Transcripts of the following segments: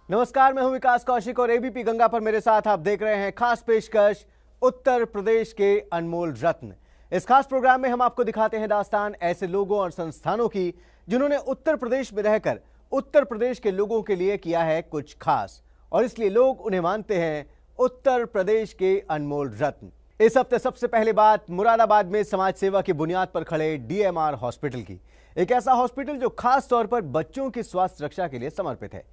नमस्कार, मैं हूं विकास कौशिक और एबीपी गंगा पर मेरे साथ आप देख रहे हैं खास पेशकश उत्तर प्रदेश के अनमोल रत्न। इस खास प्रोग्राम में हम आपको दिखाते हैं दास्तान ऐसे लोगों और संस्थानों की जिन्होंने उत्तर प्रदेश में रहकर उत्तर प्रदेश के लोगों के लिए किया है कुछ खास, और इसलिए लोग उन्हें मानते हैं उत्तर प्रदेश के अनमोल रत्न। इस हफ्ते सबसे पहले बात मुरादाबाद में समाज सेवा की बुनियाद पर खड़े डीएमआर हॉस्पिटल की। एक ऐसा हॉस्पिटल जो खास तौर पर बच्चों की स्वास्थ्य रक्षा के लिए समर्पित है।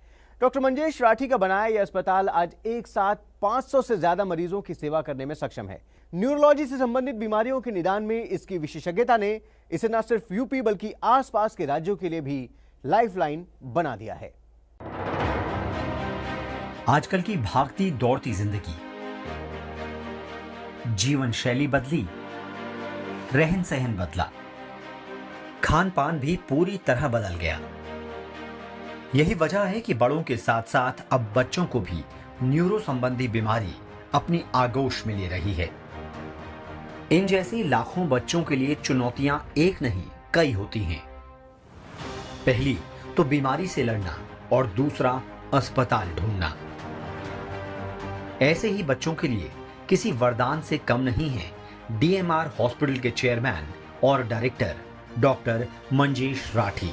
डॉक्टर मंजेश राठी का बनाया यह अस्पताल आज एक साथ 500 से ज्यादा मरीजों की सेवा करने में सक्षम है। न्यूरोलॉजी से संबंधित बीमारियों के निदान में इसकी विशेषज्ञता ने इसे न सिर्फ यूपी बल्कि आसपास के राज्यों के लिए भी लाइफलाइन बना दिया है। आजकल की भागती दौड़ती जिंदगी, जीवन शैली बदली, रहन सहन बदला, खान पान भी पूरी तरह बदल गया। यही वजह है कि बड़ों के साथ साथ अब बच्चों को भी न्यूरो संबंधी बीमारी अपनी आगोश में ले रही है। इन जैसी लाखों बच्चों के लिए चुनौतियां एक नहीं कई होती हैं। पहली तो बीमारी से लड़ना और दूसरा अस्पताल ढूंढना। ऐसे ही बच्चों के लिए किसी वरदान से कम नहीं है डीएमआर हॉस्पिटल के चेयरमैन और डायरेक्टर डॉक्टर मंजेश राठी।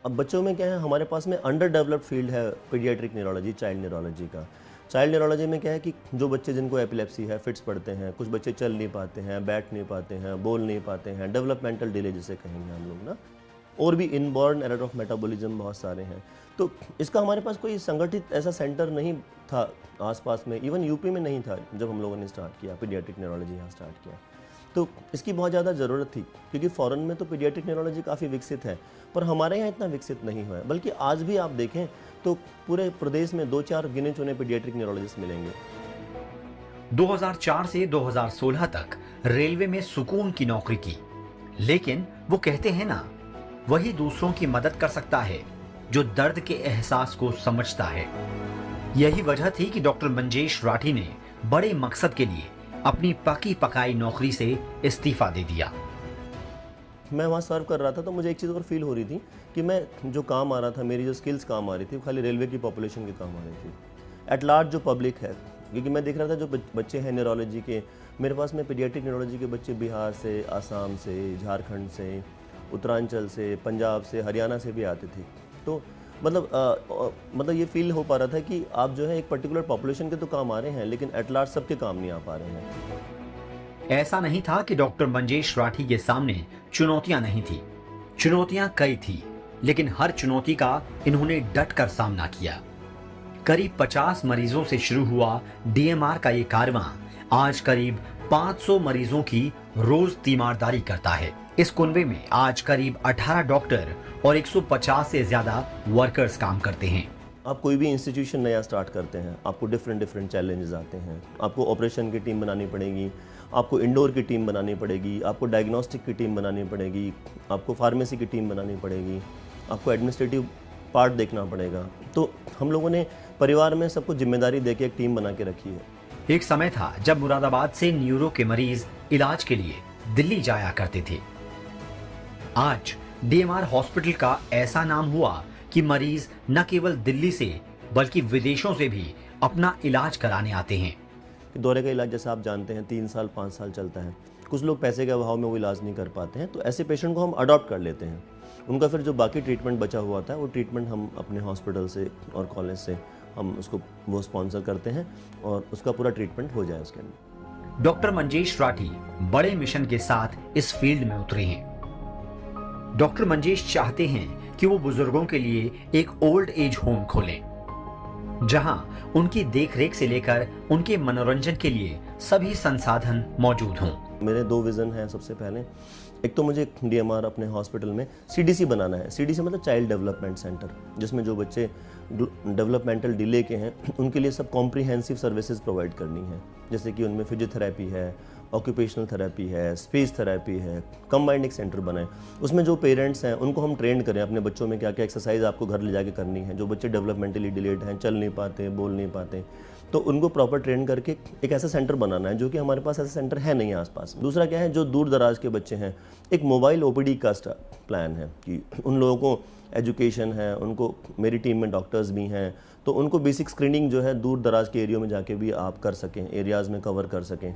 अब बच्चों में क्या है, हमारे पास में अंडर डेवलप्ड फील्ड है पीडियाट्रिक न्यूरोलॉजी, चाइल्ड न्यूरोलॉजी का। चाइल्ड न्यूरोलॉजी में क्या है कि जो बच्चे जिनको एपिलेप्सी है, फिट्स पड़ते हैं, कुछ बच्चे चल नहीं पाते हैं, बैठ नहीं पाते हैं, बोल नहीं पाते हैं, डेवलपमेंटल डिले जिसे कहेंगे हम लोग ना, और भी इनबॉर्न एरर ऑफ मेटाबॉलिज्म बहुत सारे हैं। तो इसका हमारे पास कोई संगठित ऐसा सेंटर नहीं था आसपास में, इवन यूपी में नहीं था जब हम लोगों ने स्टार्ट किया पीडियाट्रिक न्यूरोलॉजी यहाँ स्टार्ट किया। तो इसकी बहुत ज़्यादा ज़रूरत थी क्योंकि फ़ॉरेन में तो पीडियाट्रिक न्यूरोलॉजी काफ़ी विकसित है, पर हमारे यहाँ इतना विकसित नहीं हुआ है। बल्कि आज भी आप देखें तो पूरे प्रदेश में 2-4 गिने चुने पीडियाट्रिक न्यूरोलॉजिस्ट मिलेंगे। 2004 से 2016 तक रेलवे में सुकून की नौकरी की, लेकिन वो कहते हैं ना, वही दूसरों की मदद कर सकता है जो दर्द के एहसास को समझता है। यही वजह थी कि डॉक्टर मंजेश राठी ने बड़े मकसद के लिए अपनी पकी पकाई नौकरी से इस्तीफा दे दिया। मैं वहाँ सर्व कर रहा था तो मुझे एक चीज़ और फील हो रही थी कि मैं जो काम आ रहा था, मेरी जो स्किल्स काम आ रही थी, वो खाली रेलवे की पॉपुलेशन के काम आ रही थी। एट लार्ज जो पब्लिक है, क्योंकि मैं देख रहा था जो बच्चे हैं न्यूरोलॉजी के, मेरे पास में पीडियाट्रिक न्यूरोलॉजी के बच्चे बिहार से, आसाम से, झारखंड से, उत्तरांचल से, पंजाब से, हरियाणा से भी आते थे। तो मतलब ये फील हो पा रहा था कि आप जो है एक पर्टिकुलर पॉपुलेशन के तो काम आ रहे हैं, लेकिन एट लार्ज सबके काम नहीं आ पा रहे हैं। ऐसा नहीं था कि डॉक्टर मंजेश राठी के सामने चुनौतियां नहीं थी, चुनौतियां कई थी, लेकिन हर चुनौती का इन्होंने डट कर सामना किया। करीब 50 मरीजों से शुरू हुआ डीएमआर का ये कारवां आज करीब 500 मरीजों की रोज तीमारदारी करता है। इस कुनबे में आज करीब 18 डॉक्टर और 150 से ज्यादा वर्कर्स काम करते हैं। आप कोई भी इंस्टीट्यूशन नया स्टार्ट करते हैं, आपको डिफरेंट चैलेंजेस आते हैं। आपको ऑपरेशन की टीम बनानी पड़ेगी, आपको इंडोर की टीम बनानी पड़ेगी, आपको डायग्नोस्टिक की टीम बनानी पड़ेगी, आपको फार्मेसी की टीम बनानी पड़ेगी, आपको एडमिनिस्ट्रेटिव पार्ट देखना पड़ेगा। तो हम लोगों ने परिवार में सबको जिम्मेदारी देके एक टीम बना के रखी है। एक समय था जब मुरादाबाद से न्यूरो के मरीज इलाज के लिए दिल्ली जाया करते थे। आज डीएमआर हॉस्पिटल का ऐसा नाम हुआ कि मरीज न केवल दिल्ली से बल्कि विदेशों से भी अपना इलाज कराने आते हैं। दौरे का इलाज जैसा आप जानते हैं 3 साल 5 साल चलता है। कुछ लोग पैसे के अभाव में वो इलाज नहीं कर पाते हैं, तो ऐसे पेशेंट को हम अडॉप्ट कर लेते हैं। उनका फिर जो बाकी ट्रीटमेंट बचा हुआ था, वो ट्रीटमेंट हम अपने हॉस्पिटल से और कॉलेज से हम उसको वो स्पॉन्सर करते हैं और उसका पूरा ट्रीटमेंट हो जाए उसके अंदर। डॉक्टर मंजेश राठी बड़े मिशन के साथ इस फील्ड में उतरे हैं। डॉक्टर मंजेश चाहते हैं कि वो बुजुर्गों के लिए एक ओल्ड एज होम खोलें, जहां उनकी देखरेख से लेकर उनके मनोरंजन के लिए सभी संसाधन मौजूद हों। मेरे 2 विज़न हैं। सबसे पहले एक तो मुझे डीएमआर अपने हॉस्पिटल में सीडीसी बनाना है। सीडीसी मतलब चाइल्ड डेवलपमेंट सेंटर, जिसमें जो बच्चे डेवलपमेंटल डिले के हैं उनके लिए सब कॉम्प्रिहेंसिव सर्विसेज प्रोवाइड करनी है। जैसे कि उनमें फिजियोथेरेपी है, ऑक्यूपेशनल थेरेपी है, स्पीच थेरेपी है, कंबाइंड एक सेंटर बनाए। उसमें जो पेरेंट्स हैं उनको हम ट्रेन करें अपने बच्चों में क्या क्या एक्सरसाइज आपको घर ले जाके करनी है। जो बच्चे डेवलपमेंटली डिलेड हैं, चल नहीं पाते, बोल नहीं पाते, तो उनको प्रॉपर ट्रेन करके एक ऐसा सेंटर बनाना है, जो कि हमारे पास ऐसा सेंटर है नहीं आसपास। दूसरा क्या है, जो दूर दराज के बच्चे हैं, एक मोबाइल ओपीडी का प्लान है कि उन लोगों को एजुकेशन है, उनको मेरी टीम में डॉक्टर्स भी हैं, तो उनको बेसिक स्क्रीनिंग जो है दूर दराज के एरिया में जाके भी आप कर सकें, एरियाज में कवर कर सकें।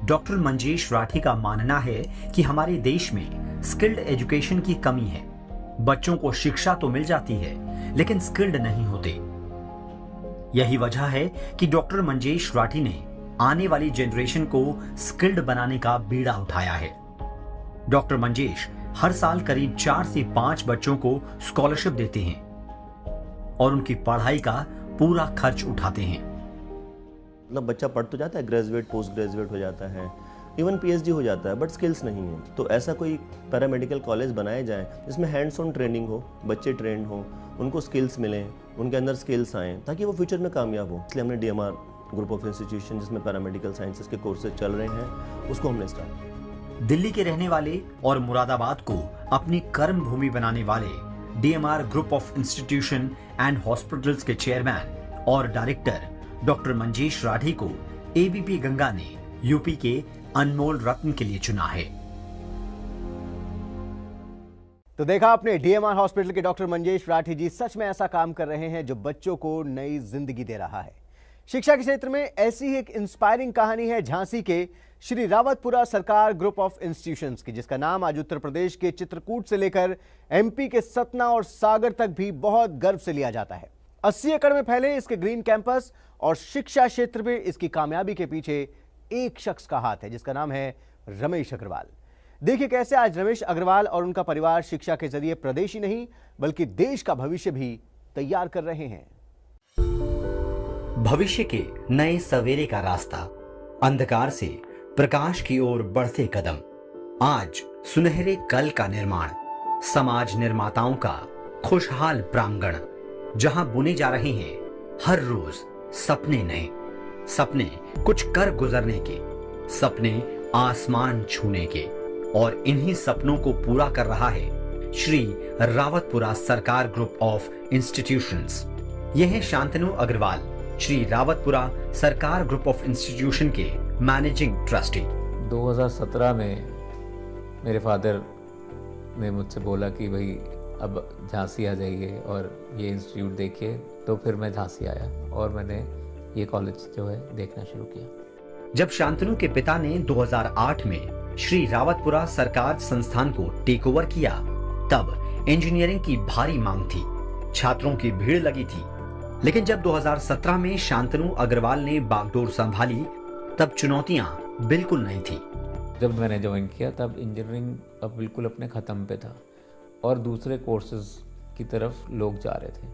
डॉक्टर मंजेश राठी का मानना है कि हमारे देश में स्किल्ड एजुकेशन की कमी है। बच्चों को शिक्षा तो मिल जाती है लेकिन स्किल्ड नहीं होते। यही वजह है कि डॉक्टर मंजेश राठी ने आने वाली जनरेशन को स्किल्ड बनाने का बीड़ा उठाया है। डॉक्टर मंजेश हर साल करीब 4 से 5 बच्चों को स्कॉलरशिप देते हैं और उनकी पढ़ाई का पूरा खर्च उठाते हैं। मतलब बच्चा पढ़ तो जाता है, ग्रेजुएट पोस्ट ग्रेजुएट हो जाता है, इवन पीएचडी हो जाता है, बट स्किल्स नहीं है। तो ऐसा कोई पैरामेडिकल कॉलेज बनाए जाए जिसमें हैंड्स ऑन ट्रेनिंग हो, बच्चे ट्रेंड हो, उनको स्किल्स मिलें, उनके अंदर स्किल्स आएँ ताकि वो फ्यूचर में कामयाब हो। इसलिए हमने DMR ग्रुप ऑफ इंस्टीट्यूशन जिसमें पैरामेडिकल साइंसेज के कोर्सेज चल रहे हैं उसको हमने स्टार्ट किया। दिल्ली के रहने वाले और मुरादाबाद को अपनी कर्म भूमि बनाने वाले DMR group of institution and hospitals के चेयरमैन और डायरेक्टर डॉक्टर मंजेश राठी को ABP गंगा ने यूपी के अनमोल रत्न के लिए चुना है। तो देखा आपने, DMR हॉस्पिटल के डॉक्टर मंजेश राठी जी सच में ऐसा काम कर रहे हैं जो बच्चों को नई जिंदगी दे रहा है। शिक्षा के क्षेत्र में ऐसी ही एक इंस्पायरिंग कहानी है झांसी के श्री रावतपुरा सरकार ग्रुप ऑफ इंस्टीट्यूशंस की, जिसका नाम आज उत्तर प्रदेश के चित्रकूट से लेकर MP के सतना और सागर तक भी बहुत गर्व से लिया जाता है। 80 एकड़ में फैले इसके ग्रीन कैंपस और शिक्षा क्षेत्र में इसकी कामयाबी के पीछे एक शख्स का हाथ है जिसका नाम है रमेश अग्रवाल। देखिए कैसे आज रमेश अग्रवाल और उनका परिवार शिक्षा के जरिए प्रदेश ही नहीं बल्कि देश का भविष्य भी तैयार कर रहे हैं। भविष्य के नए सवेरे का रास्ता, अंधकार से प्रकाश की ओर बढ़ते कदम, आज सुनहरे कल का निर्माण, समाज निर्माताओं का खुशहाल प्रांगण, जहां बुने जा रहे हैं हर रोज सपने नए, सपने कुछ कर गुजरने के, सपने आसमान छूने के, और इन्हीं सपनों को पूरा कर रहा है श्री रावतपुरा सरकार ग्रुप ऑफ इंस्टीट्यूशंस। यह है शांतनु अग्रवाल, श्री रावतपुरा सरकार ग्रुप ऑफ इंस्टीट्यूशन के मैनेजिंग ट्रस्टी। 2017 में मेरे फादर ने मुझसे बोला कि भाई अब झांसी आ जाइए और ये इंस्टीट्यूट देखिए, तो फिर मैं झांसी आया और मैंने ये कॉलेज जो है देखना शुरू किया। जब शांतनु के पिता ने 2008 में श्री रावतपुरा सरकार संस्थान को टेक ओवर किया, तब इंजीनियरिंग की भारी मांग थी, छात्रों की भीड़ लगी थी। लेकिन जब 2017 में शांतनु अग्रवाल ने बागडोर संभाली, तब चुनौतियां बिल्कुल नहीं थी। जब मैंने ज्वाइन किया तब इंजीनियरिंग अब बिल्कुल अपने ख़त्म पे था और दूसरे कोर्सेज की तरफ लोग जा रहे थे।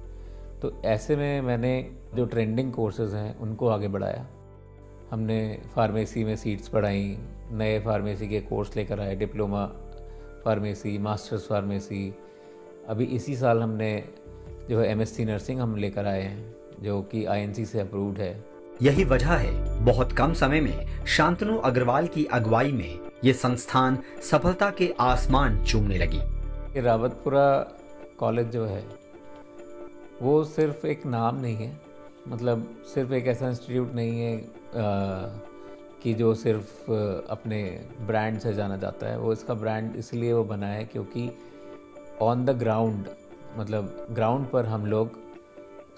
तो ऐसे में मैंने जो ट्रेंडिंग कोर्सेज हैं उनको आगे बढ़ाया। हमने फार्मेसी में सीट्स बढ़ाई, नए फार्मेसी के कोर्स लेकर आए, डिप्लोमा फार्मेसी, मास्टर्स फार्मेसी। अभी इसी साल हमने जो है MSc नर्सिंग हम लेकर आए हैं जो कि INC से अप्रूव्ड है। यही वजह है बहुत कम समय में शांतनु अग्रवाल की अगुवाई में ये संस्थान सफलता के आसमान चूमने लगी। ये रावतपुरा कॉलेज जो है वो सिर्फ एक नाम नहीं है, मतलब सिर्फ एक ऐसा इंस्टीट्यूट नहीं है कि जो सिर्फ अपने ब्रांड से जाना जाता है। वो इसका ब्रांड इसलिए वो बना है क्योंकि ऑन द ग्राउंड, मतलब ग्राउंड पर हम लोग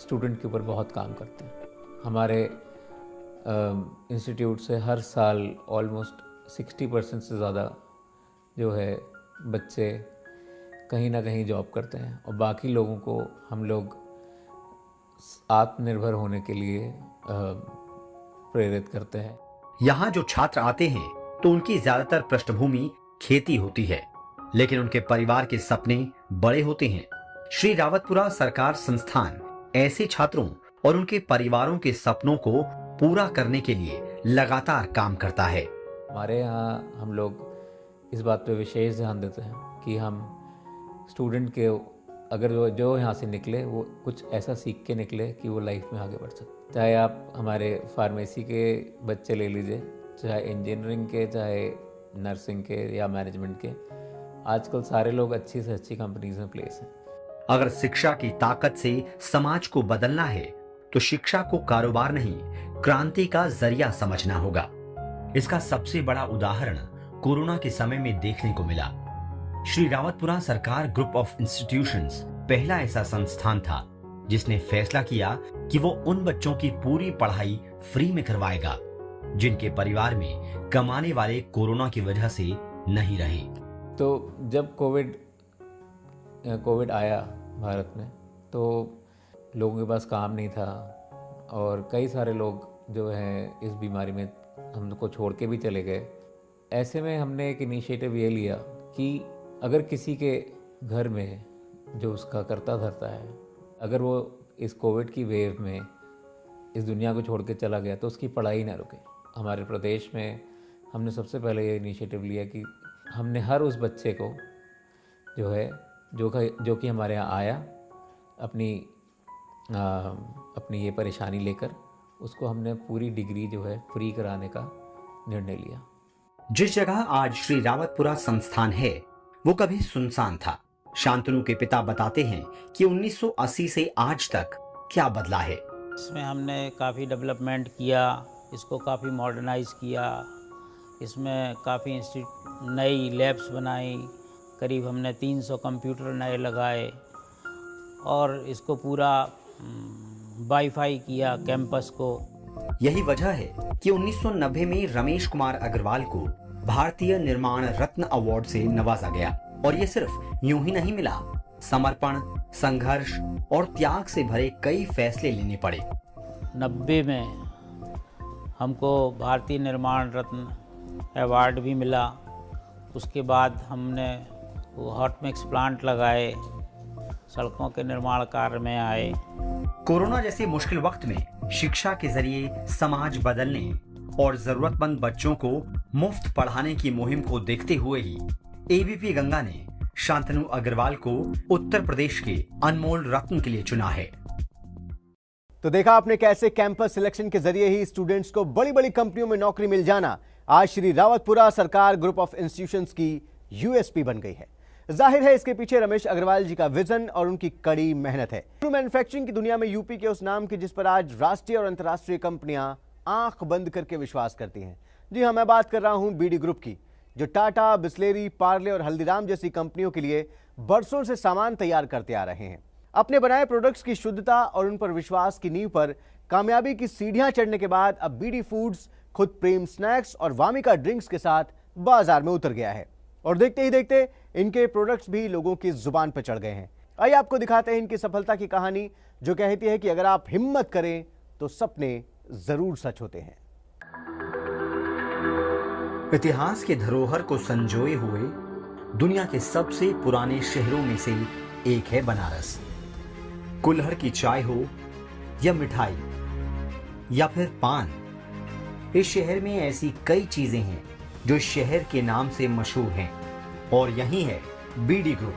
स्टूडेंट के ऊपर बहुत काम करते हैं। हमारे इंस्टीट्यूट से हर साल ऑलमोस्ट 60% से ज़्यादा जो है बच्चे कहीं ना कहीं जॉब करते हैं और बाकी लोगों को हम लोग आत्मनिर्भर होने के लिए प्रेरित करते हैं। यहाँ जो छात्र आते हैं तो उनकी ज्यादातर पृष्ठभूमि खेती होती है, लेकिन उनके परिवार के सपने बड़े होते हैं। श्री रावतपुरा सरकार संस्थान ऐसे छात्रों और उनके परिवारों के सपनों को पूरा करने के लिए लगातार काम करता है। हमारे यहाँ हम लोग इस बात पे विशेष ध्यान देते हैं कि हम स्टूडेंट के अगर जो यहाँ से निकले वो कुछ ऐसा सीख के निकले कि वो लाइफ में आगे बढ़ सके। चाहे आप हमारे फार्मेसी के बच्चे ले लीजिए, चाहे इंजीनियरिंग के, चाहे नर्सिंग के या मैनेजमेंट के, आजकल सारे लोग अच्छी से अच्छी कंपनीज में प्लेस हैं। अगर शिक्षा की ताकत से समाज को बदलना है तो शिक्षा को कारोबार नहीं, क्रांति का जरिया समझना होगा। इसका सबसे बड़ा उदाहरण कोरोना के समय में देखने को मिला। श्री रावतपुरा सरकार ग्रुप ऑफ इंस्टीट्यूशंस पहला ऐसा संस्थान था जिसने फैसला किया कि वो उन बच्चों की पूरी पढ़ाई फ्री में करवाएगा जिनके परिवार में कमाने वाले कोरोना की वजह से नहीं रहे। तो जब कोविड आया भारत में तो लोगों के पास काम नहीं था और कई सारे लोग जो हैं इस बीमारी में हमको छोड़ के भी चले गए। ऐसे में हमने एक इनिशिएटिव ये लिया कि अगर किसी के घर में जो उसका करता धरता है, अगर वो इस कोविड की वेव में इस दुनिया को छोड़ के चला गया तो उसकी पढ़ाई ना रुके। हमारे प्रदेश में हमने सबसे पहले ये इनिशिएटिव लिया कि हमने हर उस बच्चे को जो है जो कि हमारे यहाँ आया अपनी ये परेशानी लेकर, उसको हमने पूरी डिग्री जो है फ्री कराने का निर्णय लिया। जिस जगह आज श्री रावतपुरा संस्थान है वो कभी सुनसान था। शांतनु के पिता बताते हैं कि 1980 से आज तक क्या बदला है। इसमें हमने काफ़ी डेवलपमेंट किया, इसको काफ़ी मॉडर्नाइज किया, इसमें काफ़ी नई लैब्स बनाई, करीब हमने 300 कंप्यूटर नए लगाए और इसको पूरा वाईफाई किया कैंपस को। यही वजह है कि 1990 में रमेश कुमार अग्रवाल को भारतीय निर्माण रत्न अवार्ड से नवाजा गया और ये सिर्फ यूं ही नहीं मिला, समर्पण, संघर्ष और त्याग से भरे कई फैसले लेने पड़े। 90 में हमको भारतीय निर्माण रत्न अवार्ड भी मिला। उसके बाद हमने वो हॉट मिक्स प्लांट लगाए, सड़कों के निर्माण कार्य में आए। कोरोना जैसे मुश्किल वक्त में शिक्षा के जरिए समाज बदलने और जरूरतमंद बच्चों को मुफ्त पढ़ाने की मुहिम को देखते हुए ही एबीपी गंगा ने शांतनु अग्रवाल को उत्तर प्रदेश के अनमोल रत्न के लिए चुना है। तो देखा आपने कैसे कैंपस सिलेक्शन के जरिए ही स्टूडेंट्स को बड़ी बड़ी कंपनियों में नौकरी मिल जाना आज श्री रावतपुरा सरकार ग्रुप ऑफ इंस्टीट्यूशंस की यूएसपी बन गई है। जाहिर है इसके पीछे रमेश अग्रवाल जी का विजन और उनकी कड़ी मेहनत है। मैन्युफैक्चरिंग की दुनिया में यूपी के उस नाम की जिस पर आज राष्ट्रीय और अंतर्राष्ट्रीय कंपनियां आंख बंद करके विश्वास करती हैं। जी हां, मैं बात कर रहा हूं बीडी ग्रुप की, जो टाटा, बिस्लेरी, पार्ले और हल्दीराम जैसी कंपनियों के लिए बरसों से सामान तैयार करते आ रहे हैं। अपने बनाए प्रोडक्ट्स की शुद्धता और उन पर विश्वास की नींव पर कामयाबी की सीढ़ियां चढ़ने के बाद अब बीडी फूड्स खुद प्रेम स्नैक्स और वामिका ड्रिंक्स के साथ बाजार में उतर गया है और देखते ही देखते इनके प्रोडक्ट्स भी लोगों की जुबान पर चढ़ गए हैं। आइए आपको दिखाते हैं इनकी सफलता की कहानी, जो कहती है कि अगर आप हिम्मत करें तो सपने जरूर सच होते हैं। इतिहास के धरोहर को संजोए हुए दुनिया के सबसे पुराने शहरों में से एक है बनारस। कुल्हड़ की चाय हो या मिठाई या फिर पान, इस शहर में ऐसी कई चीजें हैं जो शहर के नाम से मशहूर हैं और यही है बीडी ग्रुप,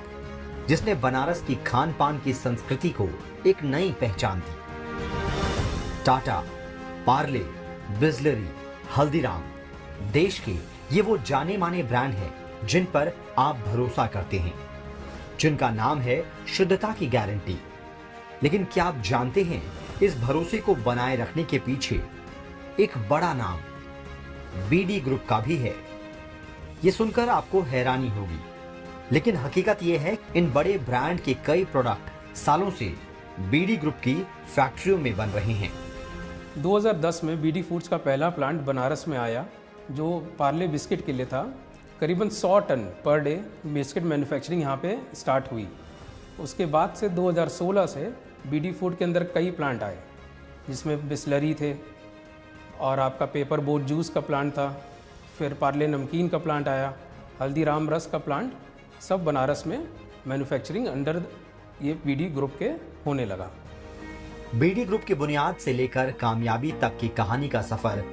जिसने बनारस की खान पान की संस्कृति को एक नई पहचान दी। टाटा, पार्ले, बिस्लेरी, हल्दीराम देश के ये वो जाने माने ब्रांड हैं जिन पर आप भरोसा करते हैं, जिनका नाम है शुद्धता की गारंटी। लेकिन क्या आप जानते हैं इस भरोसे को बनाए रखने के पीछे एक बड़ा नाम बीडी ग्रुप का भी है। ये सुनकर आपको हैरानी होगी, लेकिन हकीकत ये है इन बड़े ब्रांड के कई प्रोडक्ट सालों से बीडी ग्रुप की फैक्ट्रियों में बन रहे हैं। 2010 में बीडी फूड्स का पहला प्लांट बनारस में आया, जो पार्ले बिस्किट के लिए था। करीबन 100 ton per day biscuit manufacturing यहाँ पे स्टार्ट हुई। उसके बाद से 2016 से बीडी फूड के अंदर कई प्लांट आए, जिसमें बिस्लरी थे और आपका पेपर बोट जूस का प्लांट था, फिर पार्ले नमकीन का प्लांट आया, हल्दीराम रस का प्लांट, सब बनारस में मैन्युफैक्चरिंग अंडर ये बीडी ग्रुप के होने लगा। बीडी ग्रुप की बुनियाद से लेकर कामयाबी तक की कहानी का सफर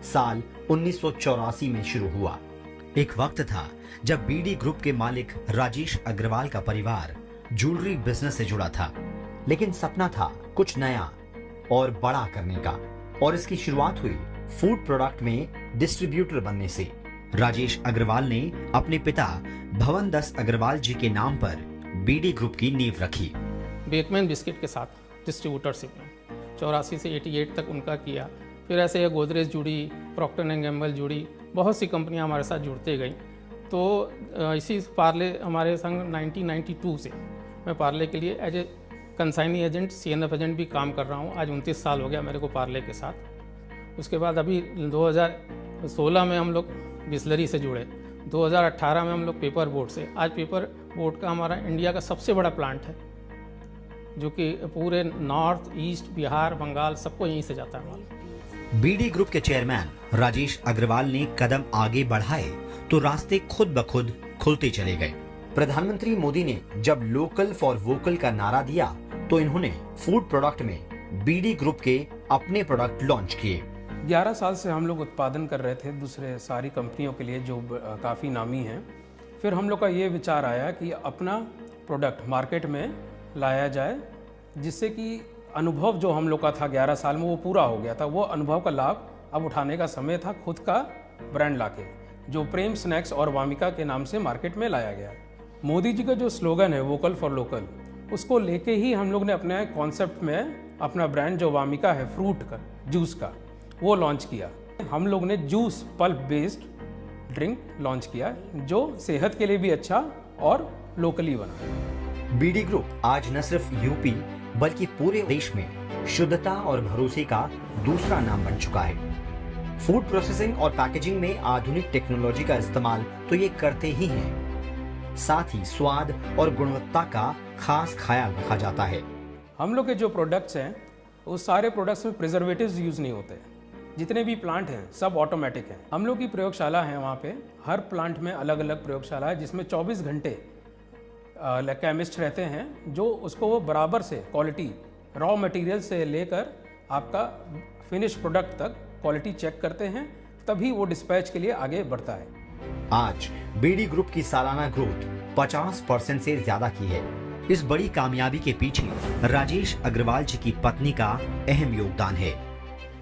साल 1984 में शुरू हुआ। एक वक्त था जब बीडी ग्रुप के मालिक राजेश अग्रवाल का परिवार ज्वेलरी बिजनेस से जुड़ा था, लेकिन सपना था कुछ नया और बड़ा करने का, और इसकी शुरुआत हुई फूड प्रोडक्ट में डिस्ट्रीब्यूटर बनने से। राजेश अग्रवाल ने अपने पिता भवन दास अग्रवाल जी के नाम पर बीडी ग्रुप की नींव रखी। बेकमैन बिस्किट के साथ डिस्ट्रीब्यूटरशिप में 84 से 88 तक उनका किया। फिर ऐसे गोदरेज जुड़ी, प्रॉक्टर एंड गैम्बल जुड़ी, बहुत सी कंपनियां हमारे साथ जुड़ते गई। तो इसी पार्ले हमारे संग 1992 से मैं पार्ले के लिए as a consignee agent, CNF agent भी काम कर रहा हूँ। आज 29 साल हो गया मेरे को पार्ले के साथ। उसके बाद अभी 2016 में हम लोग बिस्लरी से जुड़े, 2018 में हम लोग पेपर बोर्ड से। आज पेपर बोर्ड का हमारा इंडिया का सबसे बड़ा प्लांट है, जो कि पूरे नॉर्थ ईस्ट, बिहार, बंगाल सबको यहीं से जाता है माल। बीडी ग्रुप के चेयरमैन राजेश अग्रवाल ने कदम आगे बढ़ाए तो रास्ते खुद ब खुद खुलते चले गए। प्रधानमंत्री मोदी ने जब लोकल फॉर वोकल का नारा दिया तो इन्होंने फूड प्रोडक्ट में बीडी ग्रुप के अपने प्रोडक्ट लॉन्च किए। 11 साल से हम लोग उत्पादन कर रहे थे दूसरे सारी कंपनियों के लिए जो काफ़ी नामी हैं। फिर हम लोग का ये विचार आया कि अपना प्रोडक्ट मार्केट में लाया जाए, जिससे कि अनुभव जो हम लोग का था 11 साल में वो पूरा हो गया था। वो अनुभव का लाभ अब उठाने का समय था, खुद का ब्रांड लाके, जो प्रेम स्नैक्स और वामिका के नाम से मार्केट में लाया गया। मोदी जी का जो स्लोगन है वोकल फॉर लोकल, उसको लेके ही हम लोग ने अपने कॉन्सेप्ट में अपना ब्रांड जो वामिका है फ्रूट का, जूस का, वो लॉन्च किया। हम लोग ने juice pulp based drink launch किया, जो सेहत के लिए भी अच्छा और लोकली बना। बीडी ग्रुप आज न सिर्फ यूपी बल्कि पूरे देश में शुद्धता और भरोसे का दूसरा नाम बन चुका है। फूड प्रोसेसिंग और पैकेजिंग में आधुनिक टेक्नोलॉजी का इस्तेमाल तो ये करते ही हैं, साथ ही स्वाद और गुणवत्ता का खास ख्याल रखा जाता है। हम लोग के जो प्रोडक्ट्स हैं उस सारे प्रोडक्ट्स में प्रिजर्वेटिव्स यूज़ नहीं होते। जितने भी प्लांट हैं सब ऑटोमेटिक हैं। हम लोग की प्रयोगशाला है, वहाँ पे हर प्लांट में अलग अलग प्रयोगशाला है, जिसमें 24 घंटे केमिस्ट रहते हैं, जो उसको वो बराबर से क्वालिटी रॉ मटेरियल से लेकर आपका फिनिश प्रोडक्ट तक क्वालिटी चेक करते हैं, तभी वो डिस्पैच के लिए आगे बढ़ता है। आज बीडी ग्रुप की सालाना ग्रोथ 50% से ज्यादा की है। इस बड़ी कामयाबी के पीछे राजेश अग्रवाल जी की पत्नी का अहम योगदान है।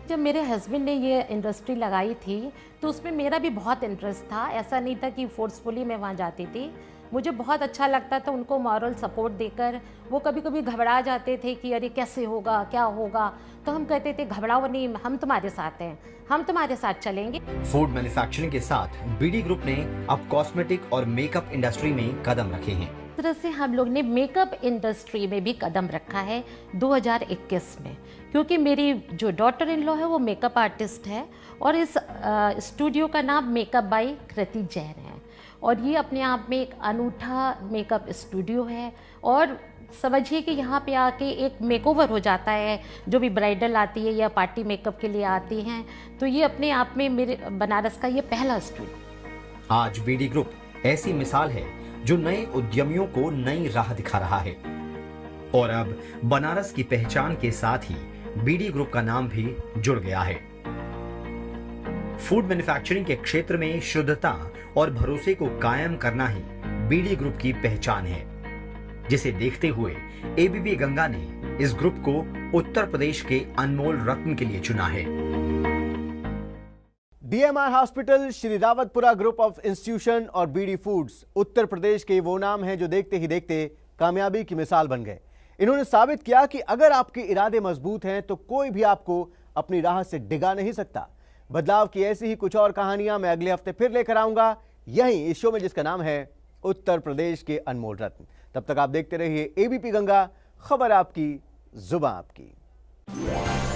जब मेरे हस्बैंड ने ये इंडस्ट्री लगाई थी तो उसमें मेरा भी बहुत इंटरेस्ट था। ऐसा नहीं था कि फोर्सफुली मैं वहाँ जाती थी, मुझे बहुत अच्छा लगता था उनको मॉरल सपोर्ट देकर। वो कभी कभी घबरा जाते थे कि अरे कैसे होगा, क्या होगा, तो हम कहते थे घबराओ नहीं, हम तुम्हारे साथ हैं, हम तुम्हारे साथ चलेंगे। फूड मैन्युफैक्चरिंग के साथ बीडी ग्रुप ने अब कॉस्मेटिक और मेकअप इंडस्ट्री में कदम रखे हैं। इस तरह से हम लोग ने मेकअप इंडस्ट्री में भी कदम रखा है 2021 में, क्योंकि मेरी जो डॉटर इन लॉ है वो मेकअप आर्टिस्ट है और इस स्टूडियो का नाम मेकअप बाय कृति जैन है। और ये अपने आप में एक अनूठा मेकअप स्टूडियो है और समझिए कि यहाँ पे आके एक मेकओवर हो जाता है। जो भी ब्राइडल आती है या पार्टी मेकअप के लिए आती हैं, तो ये अपने आप में मेरे बनारस का ये पहला स्टूडियो। आज बीडी ग्रुप ऐसी मिसाल है जो नए उद्यमियों को नई राह दिखा रहा है और अब बनारस की पहचान के साथ ही बीडी ग्रुप का नाम भी जुड़ गया है। फूड मैन्युफैक्चरिंग के क्षेत्र में शुद्धता और भरोसे को कायम करना ही बीडी ग्रुप की पहचान है, जिसे देखते हुए एबीपी गंगा ने इस ग्रुप को उत्तर प्रदेश के अनमोल रत्न के लिए चुना है। DMR hospital, Shri Rawatpura group of institution और बीडी फूड्स उत्तर प्रदेश के वो नाम हैं जो देखते ही देखते कामयाबी की मिसाल बन गए। इन्होंने साबित किया कि अगर आपके इरादे मजबूत हैं तो कोई भी आपको अपनी राह से डिगा नहीं सकता। बदलाव की ऐसी ही कुछ और कहानियां मैं अगले हफ्ते फिर लेकर आऊंगा, यहीं इस शो में जिसका नाम है उत्तर प्रदेश के अनमोल रत्न। तब तक आप देखते रहिए एबीपी गंगा, खबर आपकी, जुबान आपकी।